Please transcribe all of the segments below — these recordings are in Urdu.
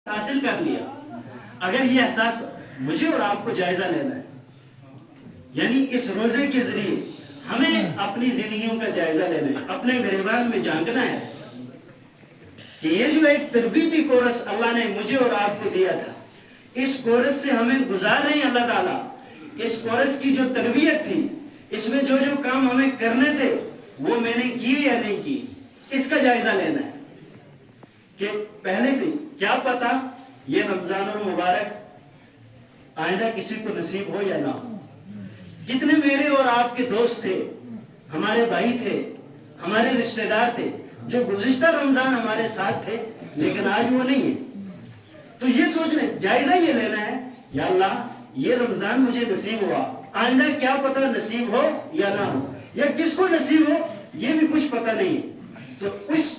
حاصل کر لیا. اگر یہ احساس مجھے اور آپ کو جائزہ لینا ہے، یعنی اس روزے کے ذریعے ہمیں اپنی زندگیوں کا جائزہ لینا ہے، اپنے گریبان میں جھانکنا ہے کہ یہ جو ایک تربیتی کورس اللہ نے مجھے اور آپ کو دیا تھا، اس کورس سے ہمیں گزار رہے ہیں اللہ تعالیٰ. اس کورس کی جو تربیت تھی، اس میں جو جو کام ہمیں کرنے تھے وہ میں نے کیے یا نہیں کیے، اس کا جائزہ لینا ہے کہ پہلے سے کیا پتا یہ رمضان المبارک آئندہ کسی کو نصیب ہو یا نہ ہو. کتنے میرے اور آپ کے دوست تھے، ہمارے بھائی تھے، ہمارے رشتہ دار تھے جو گزشتہ رمضان ہمارے ساتھ تھے لیکن آج وہ نہیں ہے. تو یہ سوچنا، جائزہ یہ لینا ہے، یا اللہ یہ رمضان مجھے نصیب ہوا، آئندہ کیا پتا نصیب ہو یا نہ ہو، یا کس کو نصیب ہو یہ بھی کچھ پتا نہیں. تو اس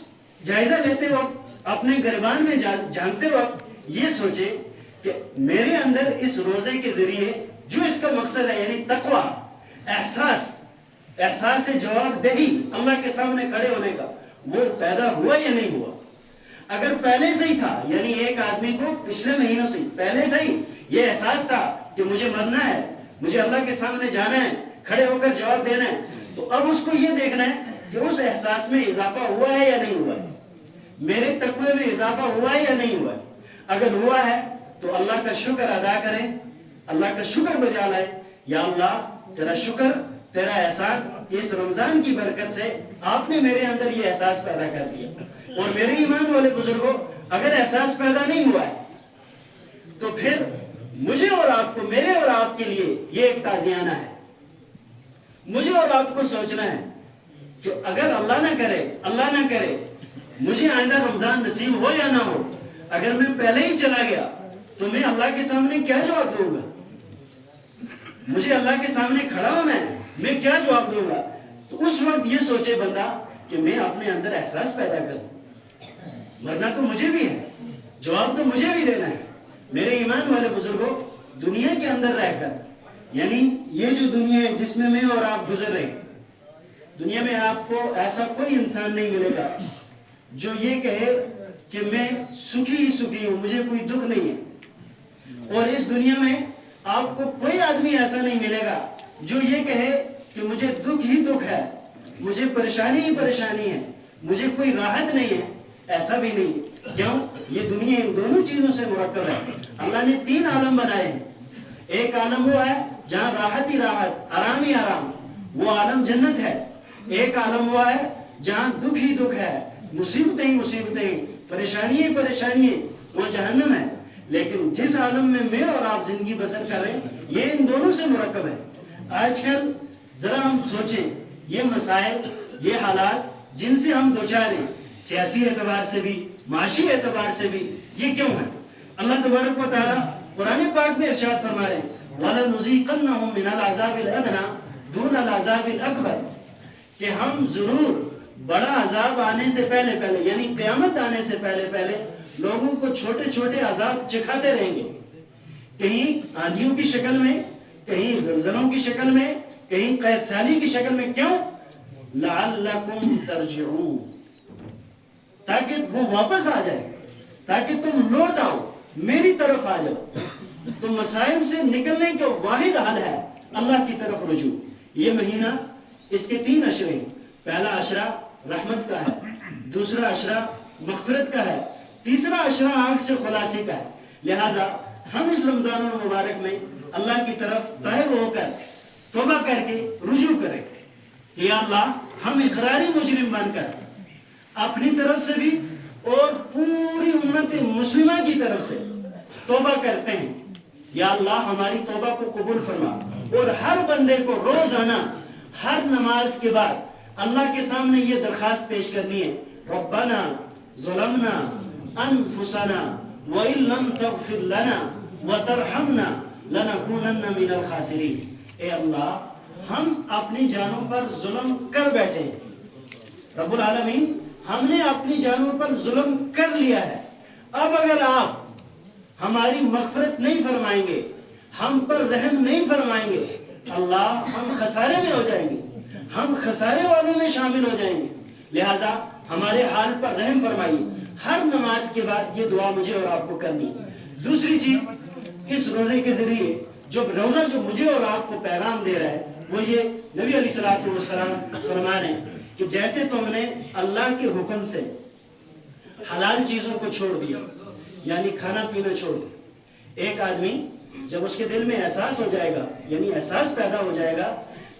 جائزہ لیتے وقت اپنے گریبان میں جھانکتے وقت یہ سوچے کہ میرے اندر اس روزے کے ذریعے جو اس کا مقصد ہے، یعنی تقویٰ، احساس جواب دہی اللہ کے سامنے کھڑے ہونے کا، وہ پیدا ہوا یا نہیں ہوا. اگر پہلے سے ہی تھا، یعنی ایک آدمی کو پچھلے مہینوں سے پہلے سے ہی یہ احساس تھا کہ مجھے مرنا ہے، مجھے اللہ کے سامنے جانا ہے، کھڑے ہو کر جواب دینا ہے، تو اب اس کو یہ دیکھنا ہے کہ اس احساس میں اضافہ ہوا ہے یا نہیں ہوا ہے، میرے تقوی میں اضافہ ہوا ہے یا نہیں ہوا ہے. اگر ہوا ہے تو اللہ کا شکر ادا کریں، اللہ کا شکر بجا لائے. یا اللہ تیرا شکر، تیرا احسان، اس رمضان کی برکت سے آپ نے میرے اندر یہ احساس پیدا کر دیا. اور میرے ایمان والے بزرگوں، اگر احساس پیدا نہیں ہوا ہے تو پھر مجھے اور آپ کو، میرے اور آپ کے لیے یہ ایک تعزیانہ ہے. مجھے اور آپ کو سوچنا ہے کہ اگر اللہ نہ کرے مجھے آئندہ رمضان نصیب ہو یا نہ ہو، اگر میں پہلے ہی چلا گیا تو میں اللہ کے سامنے کیا جواب دوں گا؟ مجھے اللہ کے سامنے کھڑا ہونا ہے، میں کیا جواب دوں گا؟ تو اس وقت یہ سوچے بندہ کہ میں اپنے اندر احساس پیدا کروں، ورنہ تو مجھے بھی ہے، جواب تو مجھے بھی دینا ہے. میرے ایمان والے بزرگوں، دنیا کے اندر رہ کر، یعنی یہ جو دنیا ہے جس میں اور آپ گزر رہے ہیں، دنیا میں آپ کو ایسا کوئی انسان نہیں ملے گا جو یہ کہے کہ میں سکھی ہوں، مجھے کوئی دکھ نہیں ہے. اور اس دنیا میں آپ کو کوئی آدمی ایسا نہیں ملے گا جو یہ کہے کہ مجھے دکھ ہی دکھ ہے، مجھے پریشانی ہی پریشانی ہے، مجھے کوئی راحت نہیں ہے. ایسا بھی نہیں. کیوں؟ یہ دنیا ان دونوں چیزوں سے مرکب ہے. اللہ نے 3 عالم بنائے ہیں. ایک عالم وہ ہے جہاں راحت ہی راحت، آرام ہی آرام، وہ عالم جنت ہے. ایک عالم وہ ہے جہاں دکھ ہی دکھ ہے، مصیبتیں ہی مصیبتیں، پریشانی ہی پریشانی، وہ جہنم ہے. لیکن جس عالم میں اور آپ زندگی بسر کر رہے ہیں یہ ان دونوں سے مرکب ہے. آج کل ذرا ہم سوچیں، یہ مسائل، یہ حالات جن سے ہم دوچار ہیں، سیاسی اعتبار سے بھی، معاشی اعتبار سے بھی، یہ کیوں ہے؟ اللہ تبارک و تعالیٰ قرآن پاک میں ارشاد فرما رہے ہیں وَلَنُذِيقَنَّهُم مِّنَ الْعَذَابِ الْأَدْنَىٰ دُونَ الْعَذَابِ الْأَكْبَرِ، کہ ہم ضرور بڑا عذاب آنے سے پہلے، یعنی قیامت آنے سے پہلے لوگوں کو چھوٹے چھوٹے عذاب چکھاتے رہیں گے. کہیں آندھیوں کی شکل میں، کہیں زلزلوں کی شکل میں، کہیں قید سالی کی شکل میں. کیوں؟ لَعَلَّكُمْ تَرْجِعُونَ، تاکہ وہ واپس آ جائے، تاکہ تم لوٹ آؤ، میری طرف آ جاؤ. تو مسائل سے نکلنے کا واحد حل ہے اللہ کی طرف رجوع. یہ مہینہ، اس کے 3 عشرے ہیں. پہلا عشرہ رحمت کا ہے، دوسرا عشرہ مغفرت کا ہے، تیسرا عشرہ آنکھ سے خلاصی کا ہے. لہٰذا ہم اس رمضان المبارک میں اللہ کی طرف طائب ہو کر توبہ کر کے رجوع کریں کہ یا اللہ ہم اقراری مجرم بن کر اپنی طرف سے بھی اور پوری امت مسلمہ کی طرف سے توبہ کرتے ہیں. یا اللہ ہماری توبہ کو قبول فرما، اور ہر بندے کو روزانہ ہر نماز کے بعد اللہ کے سامنے یہ درخواست پیش کرنی ہے ربنا ظلمنا انفسنا وَإِن لَمْ تَغْفِرْ لَنَا وَتَرْحَمْنَا لَنَكُونَنَّ مِنَ الْخَاسِرِينَ. اے اللہ ہم اپنی جانوں پر ظلم کر بیٹھے ہیں، رب العالمین ہم نے اپنی جانوں پر ظلم کر لیا ہے. اب اگر آپ ہماری مغفرت نہیں فرمائیں گے، ہم پر رحم نہیں فرمائیں گے، اللہ ہم خسارے میں ہو جائیں گے، ہم خسارے والوں میں شامل ہو جائیں گے. لہٰذا ہمارے حال پر رحم فرمائیے. ہر نماز کے بعد یہ دعا مجھے اور آپ کو کرنی ہے۔ دوسری چیز، اس روزے کے ذریعے جو روزہ جو مجھے اور آپ کو پیغام دے رہا ہے وہ یہ، نبی علیہ السلام فرما رہے ہیں کہ جیسے تم نے اللہ کے حکم سے حلال چیزوں کو چھوڑ دیا، یعنی کھانا پینا چھوڑ دیا، ایک آدمی جب اس کے دل میں احساس ہو جائے گا، یعنی احساس پیدا ہو جائے گا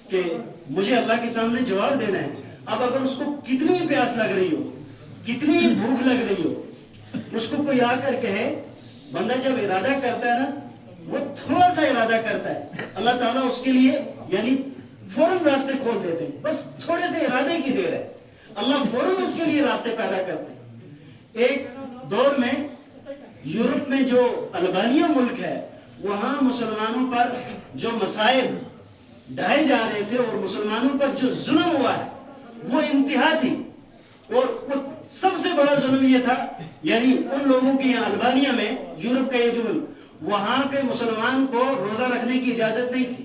کہ مجھے اللہ کے سامنے جواب دینا ہے، اب اگر اس کو کتنی پیاس لگ رہی ہو، کتنی بھوک لگ رہی ہو، اس کو کوئی آ کر کہے، بندہ جب ارادہ کرتا ہے نا، وہ تھوڑا سا ارادہ کرتا ہے، اللہ تعالیٰ اس کے لیے یعنی فوراً راستے کھول دیتے ہیں، بس تھوڑے سے ارادے کی دیر ہے، اللہ فوراً اس کے لیے راستے پیدا کرتے ہیں۔ ایک دور میں یورپ میں جو البانیہ ملک ہے، وہاں مسلمانوں پر جو مسائل ڈھائے جا رہے تھے اور مسلمانوں پر جو ظلم ہوا ہے وہ انتہا تھی، اور سب سے بڑا ظلم یہ تھا، یعنی ان لوگوں کی یہاں البانیہ میں، یورپ کا یہ جو ملک، وہاں کے مسلمان کو روزہ رکھنے کی اجازت نہیں تھی،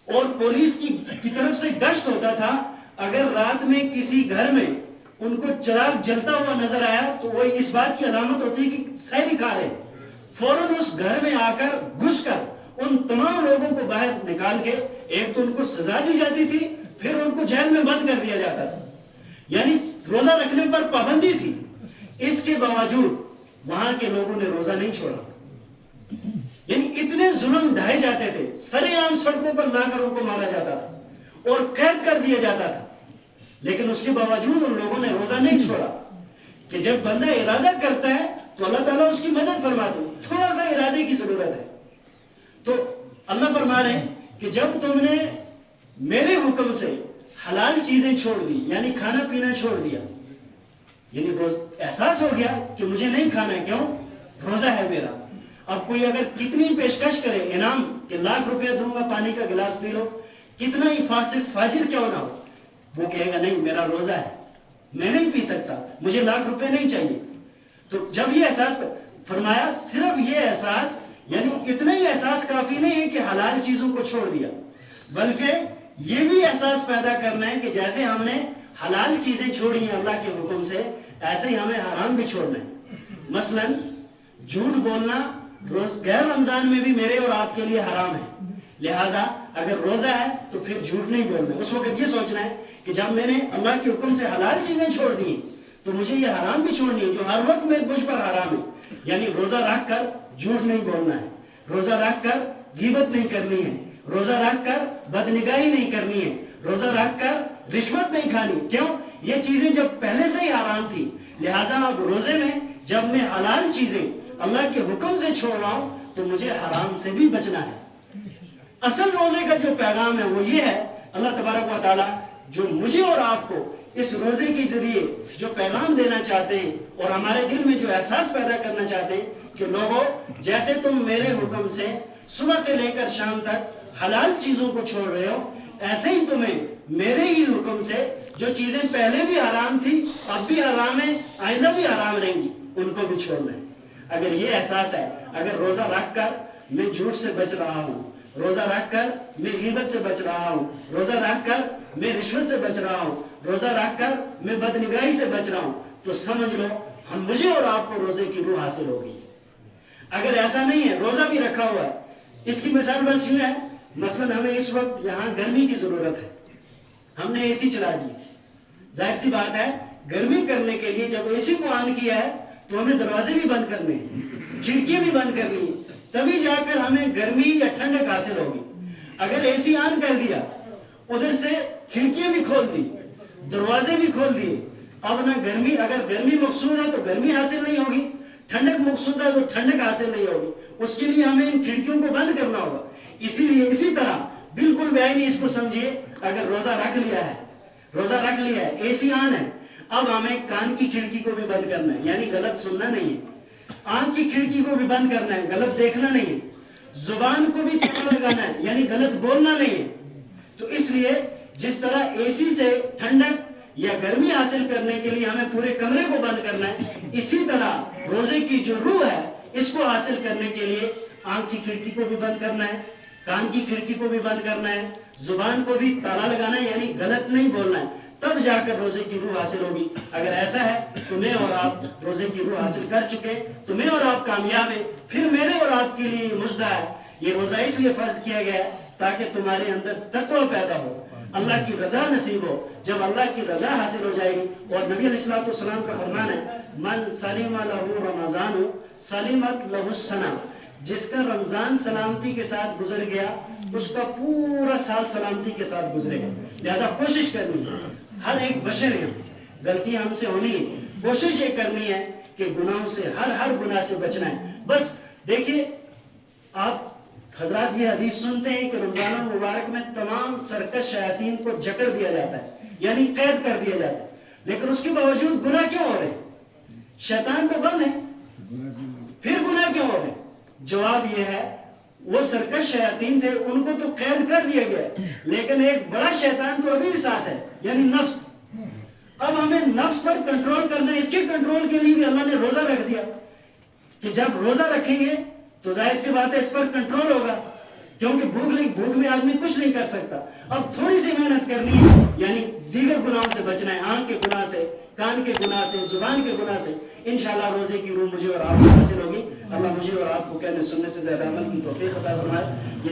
اور پولیس کی طرف سے گشت ہوتا تھا، اگر رات میں کسی گھر میں ان کو چراغ جلتا ہوا نظر آیا تو وہ اس بات کی علامت ہوتی کہ سحری کھا رہے، فوراً اس گھر میں آ کر گھس کر ان تمام لوگوں کو باہر نکال کے ایک تو ان کو سزا دی جاتی تھی، پھر ان کو جیل میں بند کر دیا جاتا تھا، یعنی روزہ رکھنے پر پابندی تھی۔ اس کے باوجود وہاں کے لوگوں نے روزہ نہیں چھوڑا، یعنی اتنے ظلم ڈھائے جاتے تھے، سرے عام سڑکوں پر لا کر ان کو مارا جاتا تھا اور قید کر دیا جاتا تھا، لیکن اس کے باوجود ان لوگوں نے روزہ نہیں چھوڑا۔ کہ جب بندہ ارادہ کرتا ہے تو اللہ تعالیٰ اس کی مدد فرماتے ہیں، تھوڑا سا ارادے کی ضرورت ہے۔ تو اللہ فرما رہے ہیں کہ جب تم نے میرے حکم سے حلال چیزیں چھوڑ دی، یعنی کھانا پینا چھوڑ دیا، یعنی احساس ہو گیا کہ مجھے نہیں کھانا ہے، کیوں؟ روزہ ہے میرا۔ اب کوئی اگر کتنی پیشکش کرے انعام کہ ₹1,00,000 دوں گا، پانی کا گلاس پی لو، کتنا ہی فاسق فاجر کیوں نہ ہو، وہ کہے گا نہیں میرا روزہ ہے، میں نہیں پی سکتا، مجھے ₹1,00,000 نہیں چاہیے۔ تو جب یہ احساس فرمایا، صرف یہ احساس، یعنی اتنا ہی احساس کافی نہیں ہے کہ حلال چیزوں کو چھوڑ دیا، بلکہ یہ بھی احساس پیدا کرنا ہے کہ جیسے ہم نے حلال چیزیں چھوڑی ہیں اللہ کے حکم سے، ایسے ہی ہمیں حرام بھی چھوڑنا ہے۔ مثلا جھوٹ بولنا غیر رمضان میں بھی میرے اور آپ کے لیے حرام ہے، لہٰذا اگر روزہ ہے تو پھر جھوٹ نہیں بولنا، اس وقت یہ سوچنا ہے کہ جب میں نے اللہ کے حکم سے حلال چیزیں چھوڑ دی تو مجھے یہ حرام بھی چھوڑنی ہے جو ہر وقت مجھ پر حرام ہے، یعنی روزہ رکھ کر جھوٹ نہیں بولنا ہے، روزہ رکھ کر غیبت نہیں کرنی ہے، روزہ رکھ کر بدنگاہی نہیں کرنی ہے، روزہ رکھ کر رشوت نہیں کھانی۔ کیوں؟ یہ چیزیں جب پہلے سے ہی حرام تھی، لہٰذا اب روزے میں جب میں حلال چیزیں اللہ کے حکم سے چھوڑ رہا ہوں تو مجھے حرام سے بھی بچنا ہے۔ اصل روزے کا جو پیغام ہے وہ یہ ہے، اللہ تبارک و تعالیٰ جو مجھے اور آپ کو اس روزے کے ذریعے جو پیغام دینا چاہتے ہیں اور ہمارے دل میں جو احساس پیدا کرنا چاہتے ہیں کہ لوگوں، جیسے تم میرے حکم سے صبح سے لے کر شام تک حلال چیزوں کو چھوڑ رہے ہو، ایسے ہی تمہیں میرے ہی حکم سے جو چیزیں پہلے بھی حرام تھی، اب بھی حرام ہیں، آئندہ بھی حرام رہیں گی، ان کو بھی چھوڑنا ہے۔ اگر یہ احساس ہے، اگر روزہ رکھ کر میں جھوٹ سے بچ رہا ہوں، روزہ رکھ کر میں غیبت سے بچ رہا ہوں، روزہ رکھ کر میں رشوت سے بچ رہا ہوں، روزہ رکھ کر میں بدنگاہی سے بچ رہا ہوں، تو سمجھ لو مجھے اور آپ کو روزے کی روح حاصل ہوگی۔ اگر ایسا نہیں ہے، روزہ بھی رکھا ہوا ہے، اس کی مثال بس یوں ہے، مثلا ہمیں اس وقت یہاں گرمی کی ضرورت ہے، ہم نے اے سی چلا دی، ظاہر سی بات ہے گرمی کرنے کے لیے جب اے سی کو آن کیا ہے تو ہمیں دروازے بھی بند کرنے ہیں، کھڑکیاں بھی بند کرنی ہیں، تبھی جا کر ہمیں گرمی یا ٹھنڈک حاصل ہوگی۔ اگر اے سی آن کر دیا، ادھر سے کھڑکیاں بھی کھول دی، دروازے بھی کھول دیے، اب نہ گرمی، اگر گرمی مقصود ہے تو گرمی حاصل نہیں ہوگی، ٹھنڈک مقصود ہے تو ٹھنڈک حاصل نہیں ہوگی، اس کے لیے ہمیں ان کھڑکیوں کو بند کرنا ہوگا۔ اسی لیے اسی طرح بالکل بیانی اس کو سمجھیے، اگر روزہ رکھ لیا ہے، روزہ رکھ لیا ہے، اے سی آن ہے، اب ہمیں کان کی کھڑکی کو بھی بند کرنا ہے، یعنی غلط سننا نہیں ہے، آنکھ کی کھڑکی کو بھی بند کرنا ہے، غلط دیکھنا نہیں ہے، زبان کو بھی تالا لگانا ہے، یعنی غلط بولنا نہیں ہے۔ تو اس لیے جس طرح اے سی سے ٹھنڈک یا گرمی حاصل کرنے کے لیے ہمیں پورے کمرے کو بند کرنا ہے، اسی طرح روزے کی جو روح ہے اس کو حاصل کرنے کے لیے آنکھ کی کھڑکی کو بھی بند کرنا ہے، کان کی کھڑکی کو بھی بند کرنا ہے، زبان کو بھی تالا لگانا ہے، یعنی غلط نہیں بولنا ہے، تب جا کر روزے کی روح حاصل ہوگی. اگر ایسا ہے تو میں اور آپ روزے کی روح حاصل کر چکے تو میں اور آپ کامیاب ہیں. پھر میرے اور آپ کے لیے مژدہ ہے. یہ روزہ اس لیے فرض کیا گیا ہے تاکہ تمہارے اندر تقوی پیدا ہو, اللہ کی رضا نصیب ہو. جب اللہ کی رضا حاصل ہو جائے گی, اور نبی علیہ السلام کا فرمان ہے من سلم لہ رمضان سلمت لہ السنہ, جس کا رمضان سلامتی کے ساتھ گزر گیا اس کا پورا سال سلامتی کے ساتھ گزرے گا. لہذا کوشش کرنی ہے, ہر ایک بشر ہے, غلطیاں ہم سے ہونی ہے, کوشش یہ کرنی ہے کہ گناہوں سے ہر گناہ سے بچنا ہے. بس دیکھیے آپ حضرات یہ حدیث سنتے ہیں کہ رمضان المبارک میں تمام سرکش شیاطین کو جکڑ دیا جاتا ہے, یعنی قید کر دیا جاتا ہے, لیکن اس کے باوجود گناہ کیوں ہو رہے ہیں؟ شیطان تو بند ہے, پھر گناہ کیوں ہو رہے ہیں؟ جواب یہ ہے وہ سرکش شیاطین تھے, ان کو تو قید کر دیا گیا, لیکن ایک بڑا شیطان تو ابھی بھی ساتھ ہے, یعنی نفس. اب ہمیں نفس پر کنٹرول کرنا ہے. اس کے کنٹرول کے لیے بھی اللہ نے روزہ رکھ دیا کہ جب روزہ رکھیں گے تو ظاہر سی بات ہے اس پر کنٹرول ہوگا, کیونکہ بھوک میں آدمی کچھ نہیں کر سکتا. اب تھوڑی سی محنت کرنی ہے, یعنی دیگر گناہوں سے بچنا ہے, آنکھ کے گناہ سے, کان کے گناہ سے, زبان کے گناہ سے. انشاءاللہ روزے کی روح مجھے اور آپ کو حاصل ہوگی. اللہ مجھے اور آپ کو کہنے سننے سے زیادہ عمل کی توفیق عطا فرمائے.